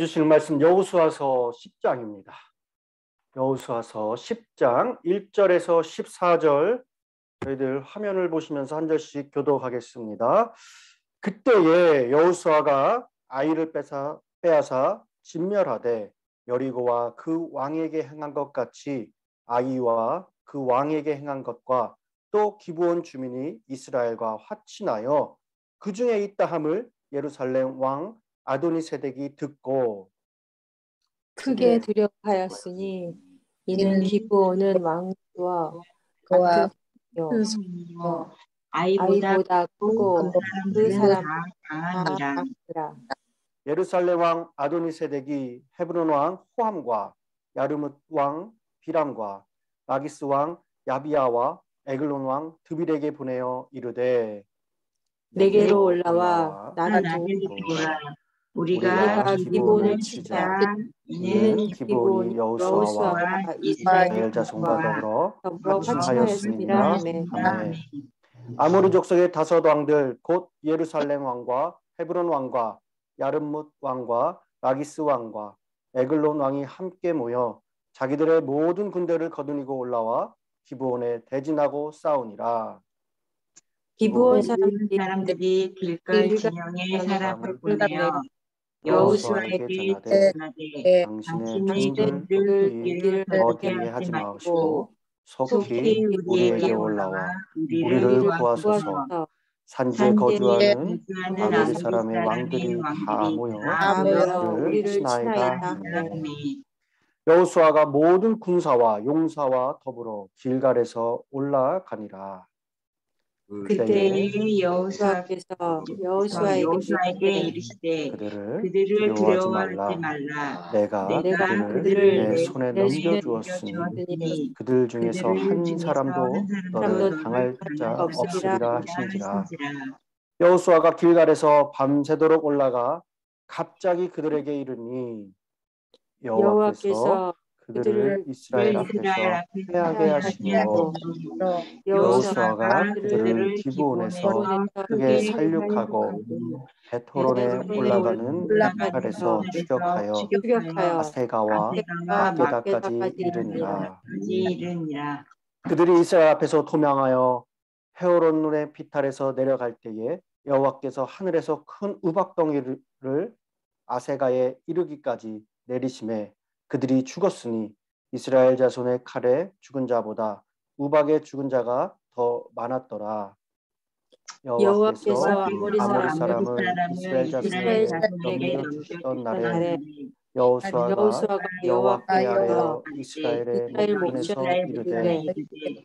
주실 말씀 여호수아서 10장입니다. 여호수아서 10장 1절에서 14절 저희들 화면을 보시면서 한 절씩 교독하겠습니다. 그때에 여호수아가 아이를 빼앗아 진멸하되 여리고와 그 왕에게 행한 것 같이 아이와 그 왕에게 행한 것과 또 기브온 주민이 이스라엘과 화친하여 그 중에 있다 함을 예루살렘 왕 아도니세덱이 듣고 크게 두려워하였으니 이는 기브온은 왕과 같은 성이요 아이보다 크고 그 사람은 다 강하더라. 예루살렘 왕 아도니세덱이 헤브론 왕 호함과 야르뭇 왕 비람과 라기스 왕 야비야와 에글론 왕 드빌에게 보내어 이르되 내게로 올라와 나를 도우라. 우리가 기브온을 치자. 이는 기브온이 여호수아와 이스라엘 자손과 더불어 화친하였습니다. 아멘. 아모리 족속의 다섯 왕들 곧 예루살렘 왕과 헤브론 왕과 야르뭇 왕과 라기스 왕과 에글론 왕이 함께 모여 자기들의 모든 군대를 거두니고 올라와 기브온에 대진하고 싸우니라. 기브온 사람들이 길갈 진영에 사람을 보내어 여호수아에게 전하되 당신의 종들 길을 거두게 하지 마시고 속히 우리에게 올라와 우리를 구하소서. 산지에 거주하는 아모리 사람의 왕들이 다 모여 우리를 치나이다. 여호수아가 모든 군사와 용사와 더불어 길갈에서 올라가니라. 그때 여호수아께서 여호수아에게 이르시되 그들을 두려워하지 말라. 내가 그들을 내 손에 넘겨주었으니 그들 중에서 한 사람도 너를 당할 자 없으리라 하신지라. 여호수아가 길갈에서 밤새도록 올라가 갑자기 그들에게 이르니 여호와께서 그들을 이스라엘 앞에서 패하게 하시고 여호수아가 그들을 기브온에서 크게 살육하고 베토론에 올라가는 팔에서 추격하여 아세가와 막게다까지 이르니라. 그들이 이스라엘 앞에서 도망하여 헤오론눈의 피탈에서 내려갈 때에 여호와께서 하늘에서 큰 우박덩이를 아세가에 이르기까지 내리심에 그들이 죽었으니 이스라엘 자손의 칼에 죽은 자보다 우박에 죽은 자가 더 많았더라. 여호와께서 아모리 사람을 이스라엘 자손에게 넘겨주시던 날에 여호수아가 여호와께 아뢰어 이스라엘의 목전에서 이르되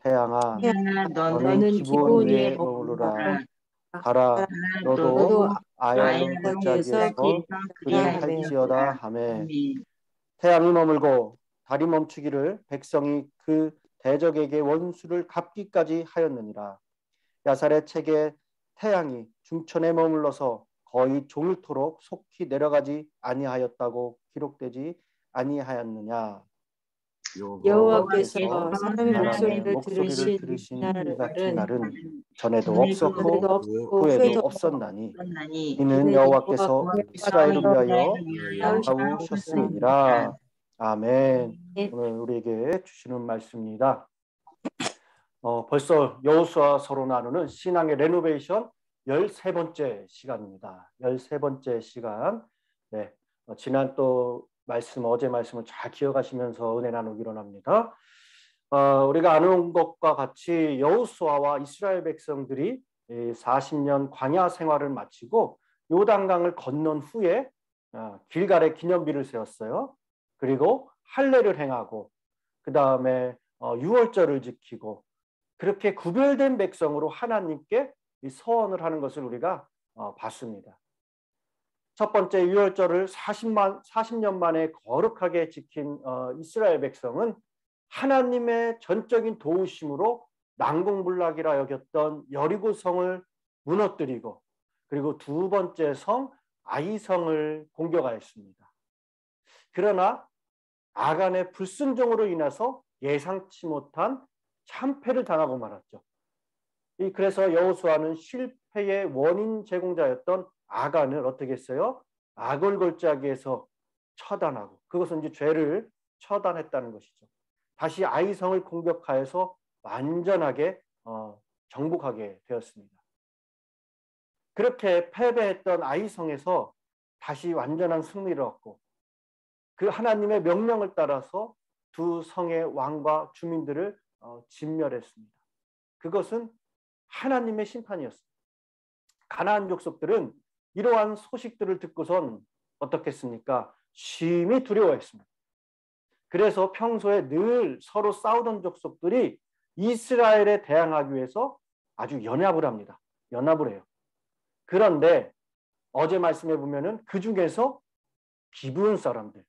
태양아 너는 기브온 위에 머무르라. 가라 너도 아얄론 골짜기에서 그를 할지어다 하매 태양이 머물고 달이 멈추기를 백성이 그 대적에게 원수를 갚기까지 하였느니라. 야살의 책에 태양이 중천에 머물러서 거의 종일토록 속히 내려가지 아니하였다고 기록되지 아니하였느냐. 여호와께서 사람의 목소리를 들으신 이 같은 날은 전에도 없었고 후에도 없었나니 이는 여호와께서 이스라엘을 위하여 싸우셨음이니라. 아멘. 오늘 우리에게 주시는 말씀입니다. 벌써 여호수아서로 나누는 신앙의 레노베이션 13번째 시간입니다. 13번째 시간. 네, 지난 또 말씀, 어제 말씀을 잘 기억하시면서 은혜 나누기로 합니다. 우리가 아는 것과 같이 여호수아와 이스라엘 백성들이 40년 광야 생활을 마치고 요단강을 건넌 후에 길갈에 기념비를 세웠어요. 그리고 할례를 행하고 그 다음에 유월절을 지키고 그렇게 구별된 백성으로 하나님께 서원을 하는 것을 우리가 봤습니다. 첫 번째 유월절을 40년 만에 거룩하게 지킨 이스라엘 백성은 하나님의 전적인 도우심으로 난공불락이라 여겼던 여리고성을 무너뜨리고 그리고 두 번째 성 아이성을 공격하였습니다. 그러나 아간의 불순종으로 인해서 예상치 못한 참패를 당하고 말았죠. 그래서 여호수아는 실패의 원인 제공자였던 아간을 어떻게 했어요? 악을 골짜기에서 처단하고, 그것은 이제 죄를 처단했다는 것이죠. 다시 아이성을 공격하여서 완전하게 정복하게 되었습니다. 그렇게 패배했던 아이성에서 다시 완전한 승리를 얻고, 그 하나님의 명령을 따라서 두 성의 왕과 주민들을 진멸했습니다. 그것은 하나님의 심판이었습니다. 가나안 족속들은 이러한 소식들을 듣고선 어떻겠습니까? 심히 두려워했습니다. 그래서 평소에 늘 서로 싸우던 족속들이 이스라엘에 대항하기 위해서 아주 연합을 합니다. 연합을 해요. 그런데 어제 말씀해 보면은 그 중에서 기브온 사람들은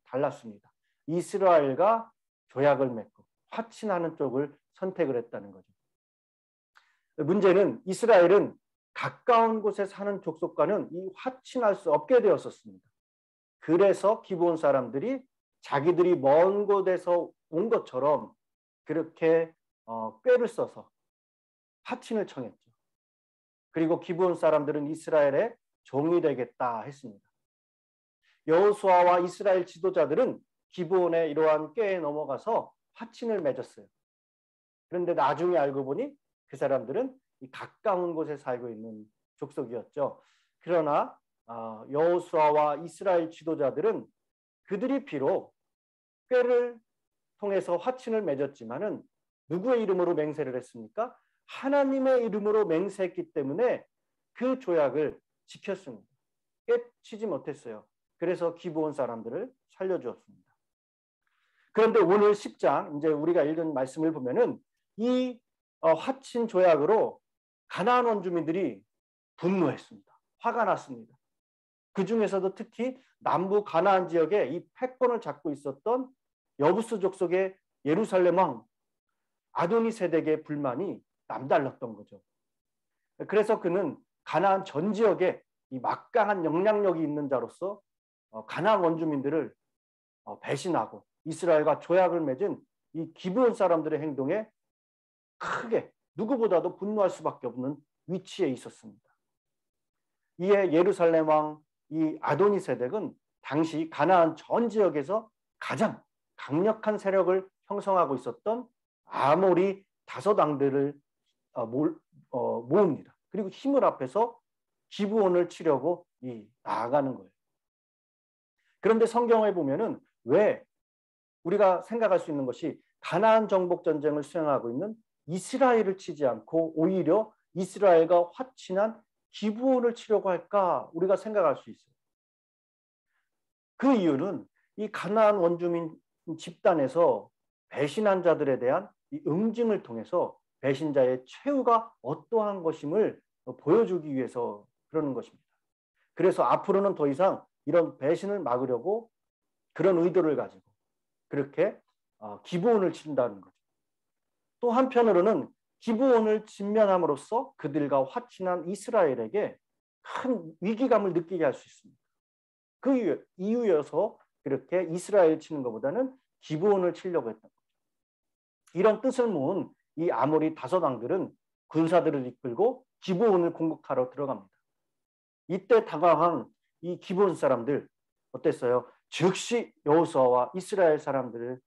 달랐습니다. 이스라엘과 조약을 맺고 화친하는 쪽을 선택을 했다는 거죠. 문제는 이스라엘은 가까운 곳에 사는 족속과는 이 화친할 수 없게 되었었습니다. 그래서 기브온 사람들이 자기들이 먼 곳에서 온 것처럼 그렇게 꾀를 써서 화친을 청했죠. 그리고 기브온 사람들은 이스라엘의 종이 되겠다 했습니다. 여호수아와 이스라엘 지도자들은 기브온의 이러한 꾀에 넘어가서 화친을 맺었어요. 그런데 나중에 알고 보니 그 사람들은 이 가까운 곳에 살고 있는 족속이었죠. 그러나 여호수아와 이스라엘 지도자들은 그들이 비록 꾀를 통해서 화친을 맺었지만은 누구의 이름으로 맹세를 했습니까? 하나님의 이름으로 맹세했기 때문에 그 조약을 지켰습니다. 깨치지 못했어요. 그래서 기브온 사람들을 살려주었습니다. 그런데 오늘 10장 이제 우리가 읽은 말씀을 보면은 이 화친 조약으로 가나안 원주민들이 분노했습니다. 화가 났습니다. 그 중에서도 특히 남부 가나안 지역에 이 패권을 잡고 있었던 여부스 족속의 예루살렘 왕 아도니세덱의 불만이 남달랐던 거죠. 그래서 그는 가나안 전 지역에 이 막강한 영향력이 있는 자로서 가나안 원주민들을 배신하고 이스라엘과 조약을 맺은 이 기브온 사람들의 행동에 크게 누구보다도 분노할 수밖에 없는 위치에 있었습니다. 이에 예루살렘 왕 이 아도니세덱은 당시 가나안 전 지역에서 가장 강력한 세력을 형성하고 있었던 아모리 다섯 왕들을 모읍니다. 그리고 힘을 합해서 기브온을 치려고 나아가는 거예요. 그런데 성경에 보면은 왜 우리가 생각할 수 있는 것이 가나안 정복 전쟁을 수행하고 있는 이스라엘을 치지 않고 오히려 이스라엘과 화친한 기브온을 치려고 할까 우리가 생각할 수 있어요. 그 이유는 이 가나안 원주민 집단에서 배신한 자들에 대한 이 응징을 통해서 배신자의 최후가 어떠한 것임을 보여주기 위해서 그러는 것입니다. 그래서 앞으로는 더 이상 이런 배신을 막으려고 그런 의도를 가지고 그렇게 기브온을 친다는 거죠. 또 한편으로는 기브온을 진면함으로써 그들과 화친한 이스라엘에게 큰 위기감을 느끼게 할 수 있습니다. 그 이유여서 그렇게 이스라엘 치는 것보다는 기브온을 치려고 했던 거죠. 이런 뜻을 모은 이 아모리 다섯 왕들은 군사들을 이끌고 기브온을 공격하러 들어갑니다. 이때 당황한 이 기브온 사람들 어땠어요? 즉시 여호수아와 이스라엘 사람들을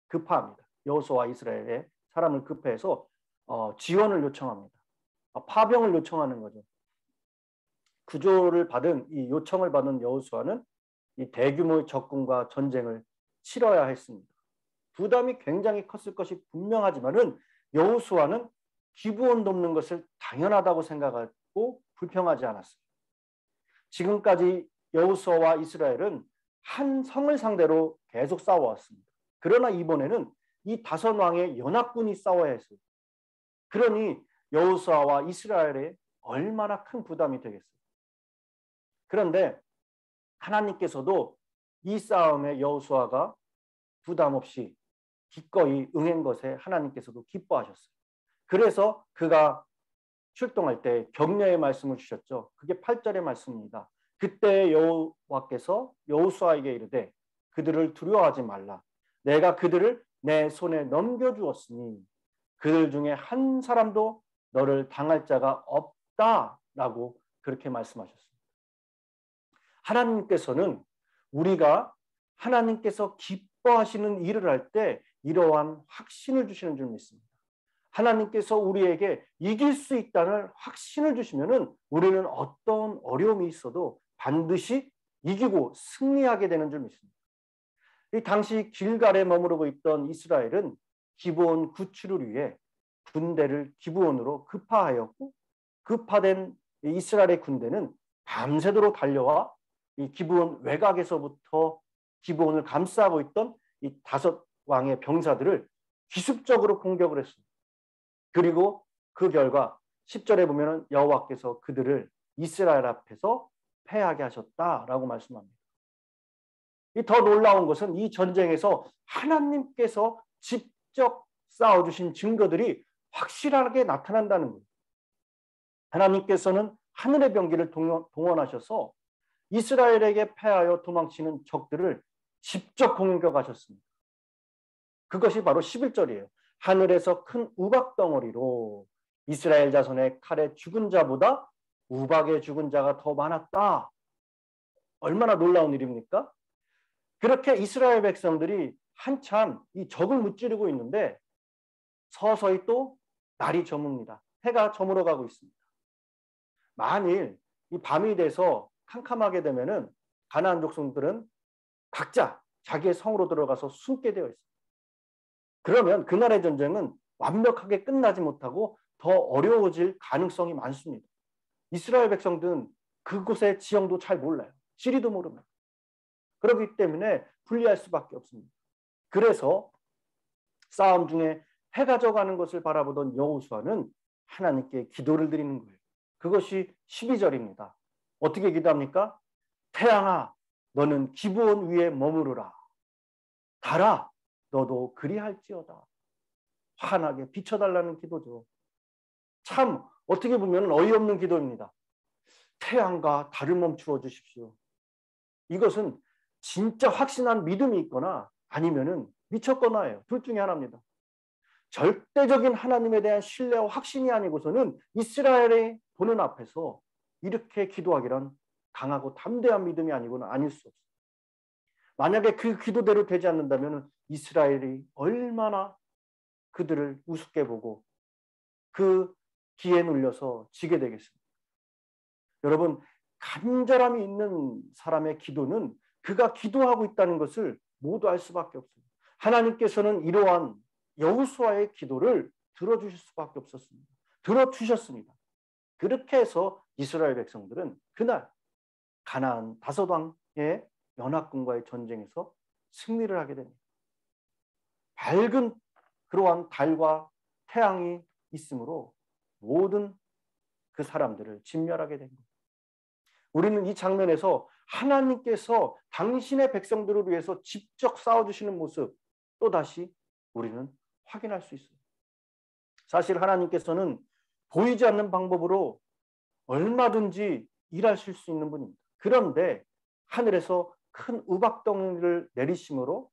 급파합니다. 여호수아와 이스라엘의 사람을 급해서 지원을 요청합니다. 파병을 요청하는 거죠. 구조를 받은 이 요청을 받은 여호수아는 이 대규모의 적군과 전쟁을 치러야 했습니다. 부담이 굉장히 컸을 것이 분명하지만은 여호수아는 기브온 돕는 것을 당연하다고 생각하고 불평하지 않았어요. 지금까지 여호수아와 이스라엘은 한 성을 상대로 계속 싸워왔습니다. 그러나 이번에는 이 다섯 왕의 연합군이 싸워야 했어요. 그러니 여호수아와 이스라엘에 얼마나 큰 부담이 되겠어요. 그런데 하나님께서도 이 싸움에 여호수아가 부담 없이 기꺼이 응한 것에 하나님께서도 기뻐하셨어요. 그래서 그가 출동할 때 격려의 말씀을 주셨죠. 그게 8절의 말씀입니다. 그때 여호와께서 여호수아에게 이르되 그들을 두려워하지 말라. 내가 그들을 내 손에 넘겨주었으니 그들 중에 한 사람도 너를 당할 자가 없다라고 그렇게 말씀하셨습니다. 하나님께서는 우리가 하나님께서 기뻐하시는 일을 할 때 이러한 확신을 주시는 줄 믿습니다. 하나님께서 우리에게 이길 수 있다는 확신을 주시면은 우리는 어떤 어려움이 있어도 반드시 이기고 승리하게 되는 줄 믿습니다. 이 당시 길갈에 머무르고 있던 이스라엘은 기브온 구출을 위해 군대를 기브온으로 급파하였고, 급파된 이스라엘의 군대는 밤새도록 달려와 이 기브온 외곽에서부터 기브온을 감싸고 있던 이 5 왕의 병사들을 기습적으로 공격을 했습니다. 그리고 그 결과 10절에 보면은 여호와께서 그들을 이스라엘 앞에서 패하게 하셨다라고 말씀합니다. 이 더 놀라운 것은 이 전쟁에서 하나님께서 직접 쌓아주신 증거들이 확실하게 나타난다는 거예요. 하나님께서는 하늘의 병기를 동원하셔서 이스라엘에게 패하여 도망치는 적들을 직접 공격하셨습니다. 그것이 바로 11절이에요. 하늘에서 큰 우박 덩어리로 이스라엘 자손의 칼에 죽은 자보다 우박에 죽은 자가 더 많았다. 얼마나 놀라운 일입니까? 그렇게 이스라엘 백성들이 한참 이 적을 무찌르고 있는데 서서히 또 날이 저뭅니다. 해가 저물어 가고 있습니다. 만일 이 밤이 돼서 캄캄하게 되면은 가나안 족속들은 각자 자기의 성으로 들어가서 숨게 되어 있습니다. 그러면 그날의 전쟁은 완벽하게 끝나지 못하고 더 어려워질 가능성이 많습니다. 이스라엘 백성들은 그곳의 지형도 잘 몰라요. 지리도 모릅니다. 그렇기 때문에 불리할 수밖에 없습니다. 그래서 싸움 중에 해가 져가는 것을 바라보던 여호수아는 하나님께 기도를 드리는 거예요. 그것이 12절입니다. 어떻게 기도합니까? 태양아, 너는 기브온 위에 머무르라. 달아, 너도 그리할지어다. 환하게 비춰달라는 기도죠. 참 어떻게 보면 어이없는 기도입니다. 태양과 달을 멈추어 주십시오. 이것은 진짜 확신한 믿음이 있거나 아니면은 미쳤거나예요. 둘 중에 하나입니다. 절대적인 하나님에 대한 신뢰와 확신이 아니고서는 이스라엘의 보는 앞에서 이렇게 기도하기란 강하고 담대한 믿음이 아니고는 아닐 수 없어요. 만약에 그 기도대로 되지 않는다면 이스라엘이 얼마나 그들을 우습게 보고 그 기에 눌려서 지게 되겠습니다. 여러분, 간절함이 있는 사람의 기도는 그가 기도하고 있다는 것을 모두 알 수밖에 없어요. 하나님께서는 이러한 여호수아의 기도를 들어주실 수밖에 없었습니다. 들어주셨습니다. 그렇게 해서 이스라엘 백성들은 그날 가나안 5 왕의 연합군과의 전쟁에서 승리를 하게 됩니다. 밝은 그러한 달과 태양이 있으므로 모든 그 사람들을 진멸하게 된 거예요. 우리는 이 장면에서 하나님께서 당신의 백성들을 위해서 직접 싸워주시는 모습 또다시 우리는 확인할 수 있어요. 사실 하나님께서는 보이지 않는 방법으로 얼마든지 일하실 수 있는 분입니다. 그런데 하늘에서 큰 우박덩이를 내리심으로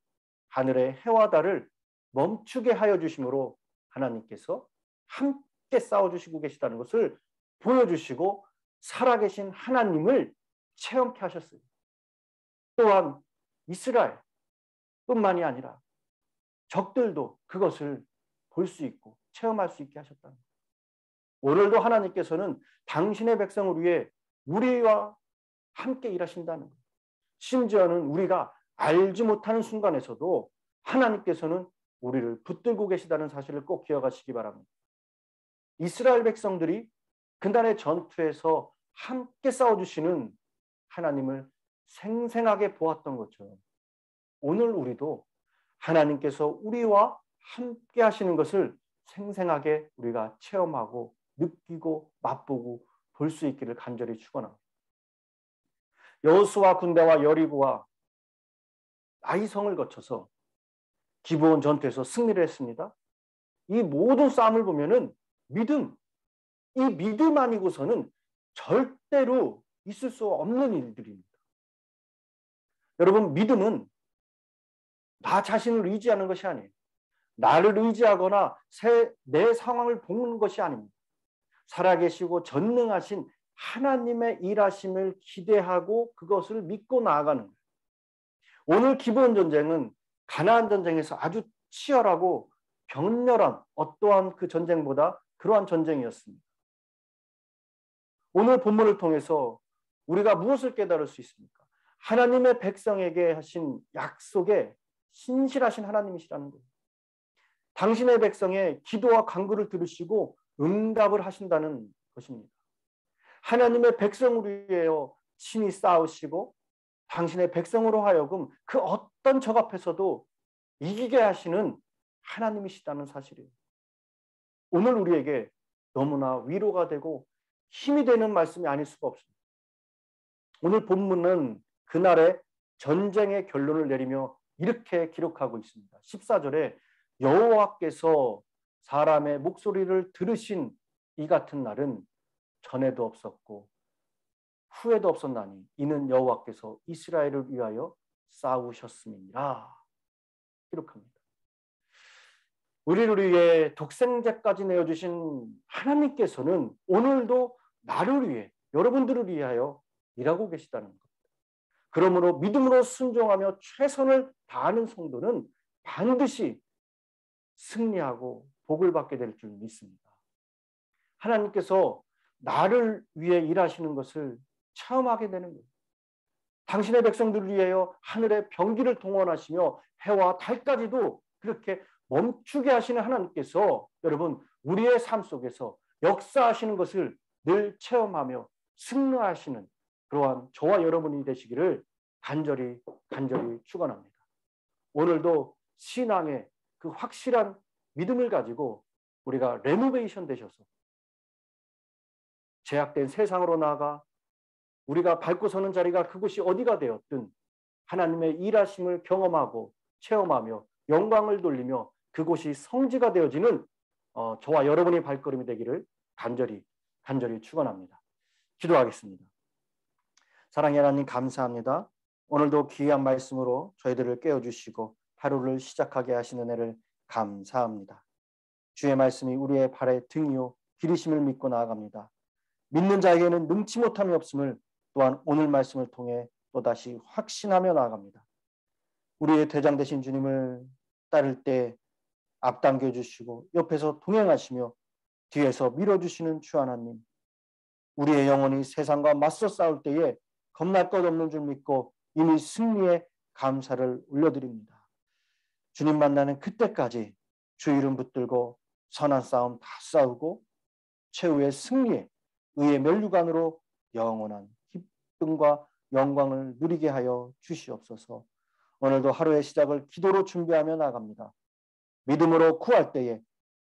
하늘의 해와 달을 멈추게 하여 주심으로 하나님께서 함께 싸워주시고 계시다는 것을 보여주시고 살아계신 하나님을 체험케 하셨어요. 또한 이스라엘뿐만이 아니라 적들도 그것을 볼 수 있고 체험할 수 있게 하셨다는 거예요. 오늘도 하나님께서는 당신의 백성을 위해 우리와 함께 일하신다는 거예요. 심지어는 우리가 알지 못하는 순간에서도 하나님께서는 우리를 붙들고 계시다는 사실을 꼭 기억하시기 바랍니다. 이스라엘 백성들이 그날의 전투에서 함께 싸워주시는 하나님을 생생하게 보았던 것처럼 오늘 우리도 하나님께서 우리와 함께 하시는 것을 생생하게 우리가 체험하고 느끼고 맛보고 볼 수 있기를 간절히 축원합니다. 여호수아 군대와 여리고와 아이성을 거쳐서 기브온 전투에서 승리를 했습니다. 이 모든 싸움을 보면은 믿음, 이 믿음 아니고서는 절대로 있을 수 없는 일들입니다. 여러분, 믿음은 나 자신을 의지하는 것이 아니에요. 나를 의지하거나 내 상황을 보는 것이 아닙니다. 살아계시고 전능하신 하나님의 일하심을 기대하고 그것을 믿고 나아가는 거예요. 오늘 기브온 전쟁은 가나안 전쟁에서 아주 치열하고 격렬한 어떠한 그 전쟁보다 그러한 전쟁이었습니다. 오늘 본문을 통해서 우리가 무엇을 깨달을 수 있습니까? 하나님의 백성에게 하신 약속에 신실하신 하나님이시라는 거예요. 당신의 백성의 기도와 간구를 들으시고 응답을 하신다는 것입니다. 하나님의 백성을 위하여 친히 싸우시고 당신의 백성으로 하여금 그 어떤 적 앞에서도 이기게 하시는 하나님이시다는 사실이에요. 오늘 우리에게 너무나 위로가 되고 힘이 되는 말씀이 아닐 수가 없습니다. 오늘 본문은 그날의 전쟁의 결론을 내리며 이렇게 기록하고 있습니다. 14절에 여호와께서 사람의 목소리를 들으신 이 같은 날은 전에도 없었고 후에도 없었나니 이는 여호와께서 이스라엘을 위하여 싸우셨음이니라 기록합니다. 우리를 위해 독생자까지 내어주신 하나님께서는 오늘도 나를 위해 여러분들을 위하여 일하고 계시다는 겁니다. 그러므로 믿음으로 순종하며 최선을 다하는 성도는 반드시 승리하고 복을 받게 될 줄 믿습니다. 하나님께서 나를 위해 일하시는 것을 체험하게 되는 거예요. 당신의 백성들을 위하여 하늘의 병기를 동원하시며 해와 달까지도 그렇게 멈추게 하시는 하나님께서 여러분 우리의 삶 속에서 역사하시는 것을 늘 체험하며 승리하시는 그러한 저와 여러분이 되시기를 간절히 축원합니다. 오늘도 신앙의 그 확실한 믿음을 가지고 우리가 레노베이션 되셔서 제약된 세상으로 나아가 우리가 밟고 서는 자리가 그곳이 어디가 되었든 하나님의 일하심을 경험하고 체험하며 영광을 돌리며 그곳이 성지가 되어지는 저와 여러분의 발걸음이 되기를 간절히 축원합니다. 기도하겠습니다. 사랑의 하나님 감사합니다. 오늘도 귀한 말씀으로 저희들을 깨워주시고 하루를 시작하게 하시는 은혜를 감사합니다. 주의 말씀이 우리의 발의 등이요 기리심을 믿고 나아갑니다. 믿는 자에게는 능치 못함이 없음을 또한 오늘 말씀을 통해 또다시 확신하며 나아갑니다. 우리의 대장 되신 주님을 따를 때 앞당겨 주시고 옆에서 동행하시며 뒤에서 밀어주시는 주 하나님, 우리의 영혼이 세상과 맞서 싸울 때에 겁날 것 없는 줄 믿고 이미 승리의 감사를 올려드립니다. 주님 만나는 그때까지 주 이름 붙들고 선한 싸움 다 싸우고 최후의 승리에 의의 면류관으로 영원한 기쁨과 영광을 누리게 하여 주시옵소서. 오늘도 하루의 시작을 기도로 준비하며 나갑니다. 믿음으로 구할 때에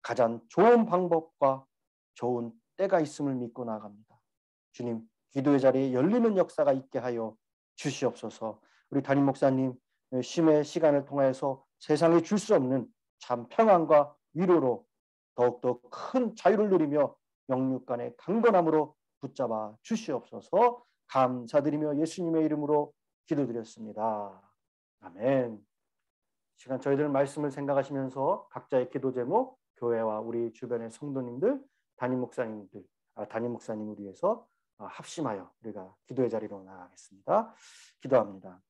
가장 좋은 방법과 좋은 때가 있음을 믿고 나갑니다. 주님, 기도의 자리에 열리는 역사가 있게 하여 주시옵소서. 우리 담임 목사님 쉼의 시간을 통해서 세상에 줄 수 없는 참 평안과 위로로 더욱더 큰 자유를 누리며 영육간의 강건함으로 붙잡아 주시옵소서. 감사드리며 예수님의 이름으로 기도드렸습니다. 아멘. 시간 저희들 말씀을 생각하시면서 각자의 기도 제목, 교회와 우리 주변의 성도님들, 담임 목사님을 위해서 합심하여 우리가 기도의 자리로 나가겠습니다. 기도합니다.